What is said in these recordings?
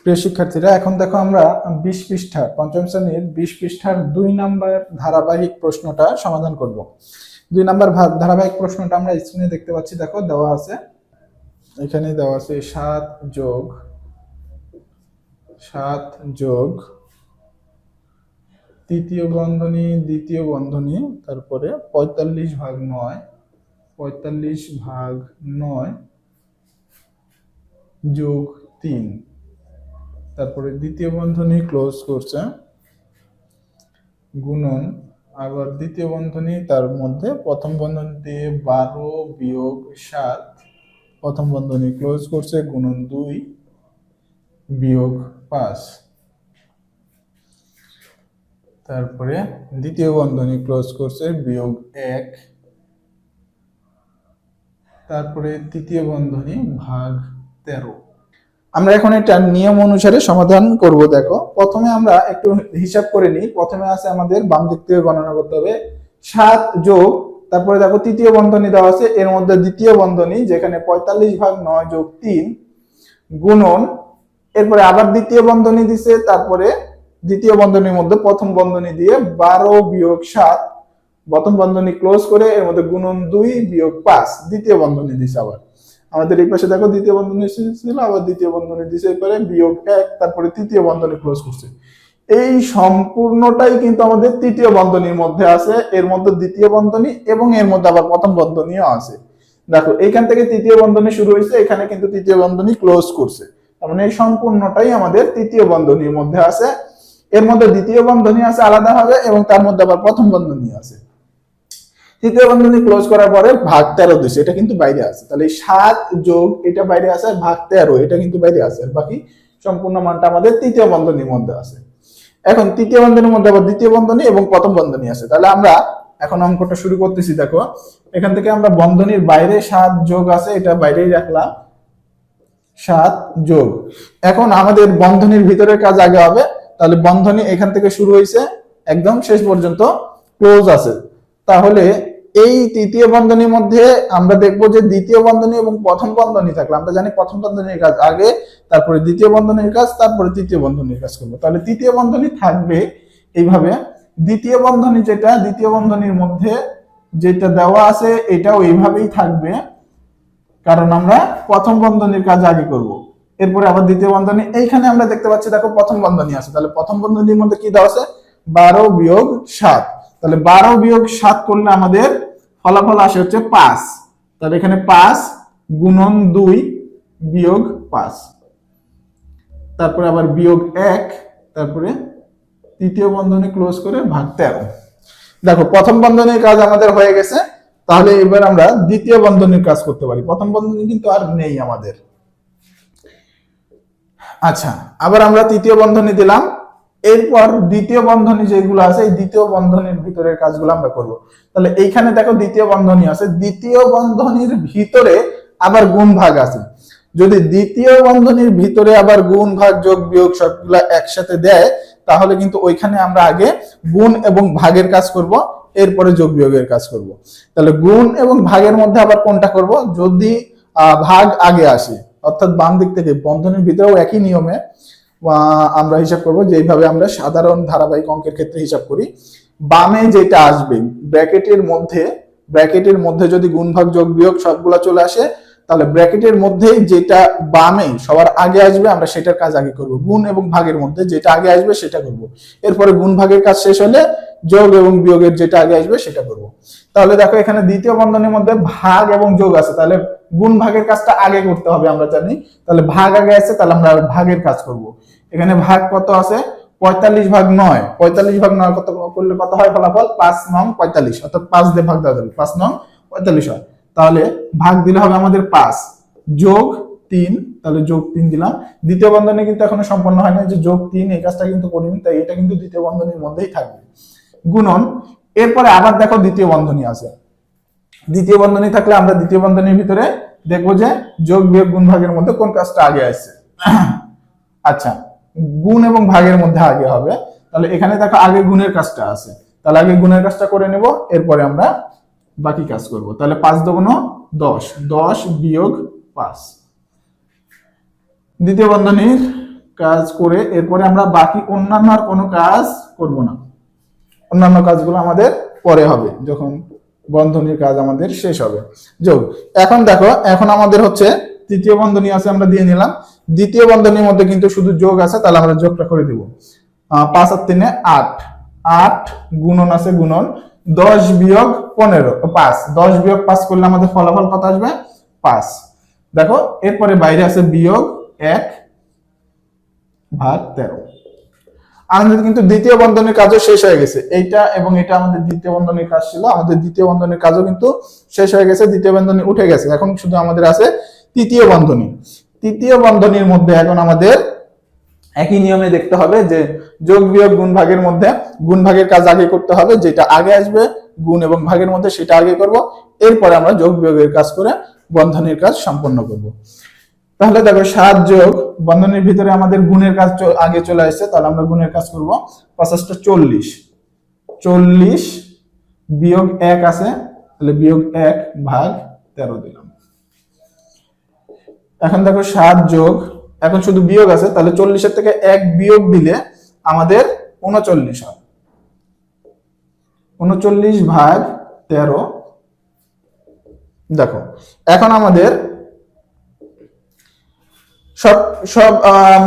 প্রিয় শিক্ষার্থীরা, এখন দেখো আমরা 20 পৃষ্ঠা পঞ্চম শ্রেণীর 20 পৃষ্ঠার 2 নাম্বার ধারাবাহিক প্রশ্নটা সমাধান করব। 2 নাম্বার ধারাবাহিক প্রশ্নটা আমরা স্ক্রিনে দেখতে পাচ্ছি, দেখো দেওয়া আছে, এখানে দেওয়া আছে 7 যোগ তৃতীয় বন্ধনী দ্বিতীয় বন্ধনী, তারপরে 45/9 যোগ 3, তারপরে দ্বিতীয় বন্ধনী ক্লোজ করছে, গুণন, আবার দ্বিতীয় বন্ধনী তার মধ্যে প্রথম বন্ধনী দিয়ে 12 বিয়োগ 7, প্রথম বন্ধনী ক্লোজ করছে, গুণন 2 বিয়োগ 5, তারপরে দ্বিতীয় বন্ধনী ক্লোজ করছে, বিয়োগ 1, তারপরে তৃতীয় বন্ধনী ভাগ 13। আমরা এখন এটা নিয়ম অনুসারে সমাধান করব। দেখো, প্রথমে আমরা একটু হিসাব করে নিই। প্রথমে আছে আমাদের বাম দিক থেকে গণনা করতে হবে 7 যোগ, তারপরে দেখো তৃতীয় বন্ধনী দেওয়া আছে, এর মধ্যে দ্বিতীয় বন্ধনী যেখানে 45/9 যোগ 3, গুণন, এরপরে আবার দ্বিতীয় বন্ধনী দিছে, তারপরে দ্বিতীয় বন্ধনীর মধ্যে প্রথম বন্ধনী দিয়ে 12 বিয়োগ 7, প্রথম বন্ধনী ক্লোজ করে এর মধ্যে গুণন 2 বিয়োগ 5, দ্বিতীয় বন্ধনী দিছে। আবার আমাদের এই পাশে দেখো দ্বিতীয় বন্ধনী ছিল, আবার দ্বিতীয় বন্ধনী দিছে, এরপরে বিয়োগ 1, তারপরে তৃতীয় বন্ধনী ক্লোজ করছে। এই সম্পূর্ণটাই কিন্তু আমাদের তৃতীয় বন্ধনীর মধ্যে আছে, এর মধ্যে দ্বিতীয় বন্ধনী এবং এর মধ্যে আবার প্রথম বন্ধনীও আছে। দেখো, এখান থেকে তৃতীয় বন্ধনী শুরু হয়েছে, এখানে কিন্তু তৃতীয় বন্ধনী ক্লোজ করছে, তার মানে এই সম্পূর্ণটাই আমাদের তৃতীয় বন্ধনীর মধ্যে আছে। এর মধ্যে দ্বিতীয় বন্ধনী আছে আলাদাভাবে এবং তার মধ্যে আবার প্রথম বন্ধনী আছে। তৃতীয় বন্ধনী ক্লোজ করার পরে ভাগ 13 দিছে, এটা কিন্তু বাইরে আছে। তাহলে 7 যোগ এটা বাইরে আছে, আর ভাগ 13 এটা কিন্তু বাইরে আছে, আর বাকি সম্পূর্ণ মানটা আমাদের তৃতীয় বন্ধনীর মধ্যে আছে। এখন তৃতীয় বন্ধনীর মধ্যে আবার দ্বিতীয় বন্ধনী এবং প্রথম বন্ধনী আছে। তাহলে আমরা এখন অঙ্কটা শুরু করতেছি। দেখো, এখান থেকে আমরা বন্ধনীর বাইরে 7 যোগ আছে, এটা বাইরেই রাখলাম, 7 যোগ। এখন আমাদের বন্ধনীর ভিতরের কাজ আগে হবে। তাহলে বন্ধনী এখান থেকে শুরু হয়েছে, একদম শেষ পর্যন্ত ক্লোজ আছে। তাহলে এই তৃতীয় বন্ধনীর মধ্যে আমরা দেখবো যে দ্বিতীয় বন্ধনী এবং প্রথম বন্ধনী থাকলে, আমরা জানি প্রথম বন্ধনীর কাজ আগে, তারপরে দ্বিতীয় বন্ধনীর কাজ, তারপরে তৃতীয় বন্ধনীর কাজ করবো। তাহলে তৃতীয় বন্ধনী থাকবে এইভাবে। দ্বিতীয় বন্ধনী যেটা, দ্বিতীয় বন্ধনীর মধ্যে যেটা দেওয়া আছে এটাও এইভাবেই থাকবে, কারণ আমরা প্রথম বন্ধনীর কাজ আগে করব। এরপরে আবার দ্বিতীয় বন্ধনী, এইখানে আমরা দেখতে পাচ্ছি দেখো প্রথম বন্ধনী আছে। তাহলে প্রথম বন্ধনীর মধ্যে কি দেওয়া আছে, 12 বিয়োগ 7। তাহলে 12 বিয়োগ 7 করলে আমাদের ফলাফল আসে হচ্ছে 5। তাহলে এখানে 5 গুণন 2 বিয়োগ 5, তারপরে আবার বিয়োগ 1, তারপরে তৃতীয় বন্ধনী ক্লোজ করে ভাগ 13। দেখো, প্রথম বন্ধনীর কাজ আমাদের হয়ে গেছে। তাহলে এবার আমরা দ্বিতীয় বন্ধনীর কাজ করতে পারি। প্রথম বন্ধনী কিন্তু আর নেই আমাদের। আচ্ছা, আবার আমরা তৃতীয় বন্ধনী দিলাম। এরপর দ্বিতীয় বন্ধনী যেগুলো আছে, এই দ্বিতীয় বন্ধনীর ভিতরের কাজগুলো আমরা করব। তাহলে এইখানে দেখো দ্বিতীয় বন্ধনী আছে, দ্বিতীয় বন্ধনীর ভিতরে আবার গুণ ভাগ আছে। যদি দ্বিতীয় বন্ধনীর ভিতরে আবার গুণ ভাগ যোগ বিয়োগ সবগুলা একসাথে দেয়, তাহলে কিন্তু ওইখানে আমরা আগে গুণ এবং ভাগের কাজ করব, এরপরে যোগ বিয়োগের কাজ করব। তাহলে গুণ এবং ভাগের মধ্যে আবার কোনটা করব, যদি ভাগ আগে আসে, অর্থাৎ বাম দিক থেকে বন্ধনীর ভিতরেও একই নিয়মে আমরা হিসাব করব, যেভাবে আমরা সাধারণ ধারাবাহিক অঙ্কের ক্ষেত্রে হিসাব করি। বামে যেটা আসবে ব্র্যাকেটের মধ্যে যদি গুণ ভাগ যোগ বিয়োগ সবগুলা চলে আসে, তাহলে ব্র্যাকেটের মধ্যে যেটা বামে সবার আগে আসবে আমরা সেটার কাজ আগে করব। গুণ এবং ভাগের মধ্যে যেটা আগে আসবে সেটা করব। এরপরে গুণ ভাগের কাজ শেষ হলে যোগ এবং বিয়োগের যেটা আগে আসবে সেটা করব। তাহলে দেখো, এখানে দ্বিতীয় বন্ধনীর মধ্যে ভাগ এবং যোগ আছে, তাহলে গুণ ভাগের কাজটা আগে করতে হবে আমরা জানি। তাহলে ভাগ আগে আছে, তাহলে আমরা ভাগের কাজ করব। এখানে ভাগ কত আছে, 45/9। 45/9 কত করলে কত হয় ফলাফল, 5 নং 45, অর্থাৎ 5 দিয়ে ভাগ দেওয়া যাবে, 5 নং 45 হয়। তাহলে ভাগ দিলে হবে আমাদের 5 যোগ 3, তাহলে যোগ 3 দিলাম। দ্বিতীয় বন্ধনী কিন্তু এখনো সম্পন্ন হয় না, যে যোগ 3 এই কাজটা কিন্তু করিনি, তাই এটা কিন্তু দ্বিতীয় বন্ধনীর মধ্যেই থাকবে। গুণন, এরপরে আবার দেখো দ্বিতীয় বন্ধনী আছে। দ্বিতীয় বন্ধনী থাকলে আমরা দ্বিতীয় বন্ধনীর ভিতরে দেখবো যে যোগ বিয়োগ গুণ ভাগের মধ্যে কোন কাজটা আগে আসছে। আচ্ছা, গুণ এবং ভাগের মধ্যে আগে হবে। তাহলে এখানে দেখো আগে গুণের কাজটা আছে, তাহলে আগে গুণের কাজটা করে নেব, এরপরে আমরা বাকি কাজ করব। তাহলে 5 দুগুণ 10 বিয়োগ 5। দ্বিতীয় বন্ধনীর কাজ করে এরপরে আমরা বাকি অন্যান্য আর কোনো কাজ করব না। অন্যান্য কাজগুলো আমাদের পরে হবে, যখন বন্ধনীর কাজ আমাদের শেষ হবে। যোগ। এখন দেখো, এখন আমাদের হচ্ছে তৃতীয় বন্ধনী আছে, আমরা দিয়ে নিলাম। দ্বিতীয় বন্ধনীর মধ্যে কিন্তু শুধু যোগ আছে, তাহলে আমরা যোগটা করে দিব। 5 আর 3 8, 8 গুণন আছে, গুণন 10 বিয়োগ 15 5, 10 বিয়োগ 5 করলে আমাদের ফলাফল কত আসবে? 5। দেখো এরপরে বাইরে আছে বিয়োগ 1 ভাগ 13। আমাদের কিন্তু দ্বিতীয় বন্ধনীর কাজও শেষ হয়ে গেছে। এইটা এবং এটা আমাদের দ্বিতীয় বন্ধনীর কাজ ছিল, আমাদের দ্বিতীয় বন্ধনীর কাজও কিন্তু শেষ হয়ে গেছে, দ্বিতীয় বন্ধনী উঠে গেছে। এখন শুধু আমাদের আছে তৃতীয় বন্ধনী। তৃতীয় বন্ধনীর মধ্যে এখন আমাদের একই নিয়মে দেখতে হবে যে যোগ বিয়োগ গুণ ভাগের মধ্যে গুণ ভাগের কাজ আগে করতে হবে, যেটা আগে আসবে গুণ এবং ভাগের মধ্যে সেটা আগে করব, এরপরে আমরা যোগ বিয়োগের কাজ করে বন্ধনীর কাজ সম্পন্ন করব। তাহলে দেখো 7 যোগ বন্ধনীর ভিতরে আমাদের গুণের কাজ আগে চলে আসছে, তাহলে আমরা গুণের কাজ করব। 50 40, 40 বিয়োগ 1 আছে, তাহলে বিয়োগ 1 ভাগ 13 দিলাম। এখন দেখো 7 যোগ, এখন শুধু বিয়োগ আছে, তাহলে 40 থেকে 1 বিয়োগ দিলে আমাদের 39 হয়। 39 ভাগ 13। দেখো এখন আমাদের সব সব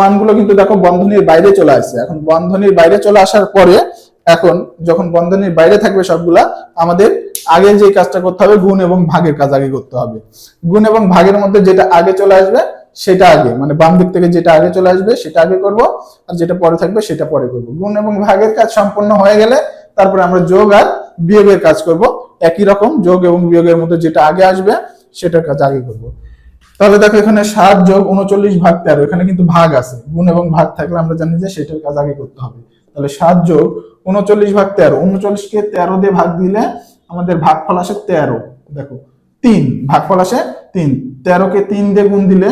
মানগুলো কিন্তু দেখো বন্ধনীর বাইরে চলে আসছে। এখন বন্ধনীর বাইরে চলে আসার পরে এখন যখন বন্ধনীর বাইরে থাকবে সবগুলা, আমাদের আগে যে কাজটা করতে হবে গুণ এবং ভাগের কাজ আগে করতে হবে। গুণ এবং ভাগের মধ্যে যেটা আগে চলে আসবে সেটা আগে, মানে বাম দিক থেকে যেটা আগে চলে আসবে সেটা আগে করব, আর যেটা পরে থাকবে সেটা পরে করব। গুণ এবং ভাগের কাজ সম্পন্ন হয়ে গেলে তারপরে আমরা যোগ আর বিয়োগের কাজ করব। একই রকম যোগ এবং বিয়োগের মধ্যে যেটা আগে আসবে সেটার কাজ আগে করব। তাহলে দেখো এখানে 7 যোগ 39 ভাগ 13, এখানে কিন্তু ভাগ আছে, গুণ এবং ভাগ থাকলে আমরা জানি যে সেটার কাজ আগে করতে হবে। তাহলে 7 যোগ 39 ভাগ 13, 39 কে 13 দিয়ে ভাগ দিলে আমাদের ভাগফল আসে 13। দেখো 3, ভাগফল আসে 3। 13 কে 3 দিয়ে গুণ দিলে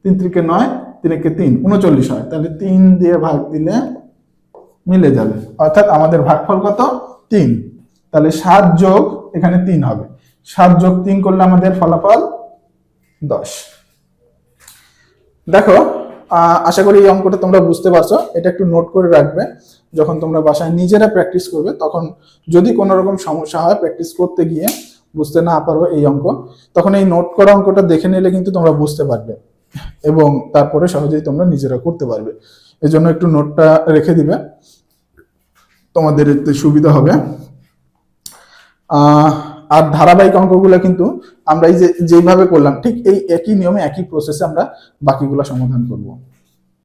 3 3 কে 9, 3 কে 3 39 হয়, তাহলে 3 দিয়ে ভাগ দিলে মিলে যাবে, অর্থাৎ আমাদের ভাগফল কত? 3। তাহলে 7 যোগ এখানে 3 হবে, 7 যোগ 3 করলে আমাদের ফলাফল 10। দেখো আশা করি এই অঙ্কটা তোমরা বুঝতে পারছো। এটা একটু নোট করে রাখবে, যখন তোমরা বাসায় নিজেরা প্র্যাকটিস করবে তখন যদি কোনো রকম সমস্যা হয় প্র্যাকটিস করতে গিয়ে বুঝতে না পারো এই অঙ্ক, তখন এই নোট করা অঙ্কটা দেখে নিলে কিন্তু তোমরা বুঝতে পারবে এবং তারপরে সহজেই তোমরা নিজেরা করতে পারবে। এজন্য একটু নোটটা রেখে দিবে, তোমাদের এতে সুবিধা হবে। আর ধারাবাহিক অঙ্কগুলো কিন্তু আমরা এই যেভাবে করলাম ঠিক এই একই নিয়মে একই প্রসেসে আমরা বাকিগুলো সমাধান করব।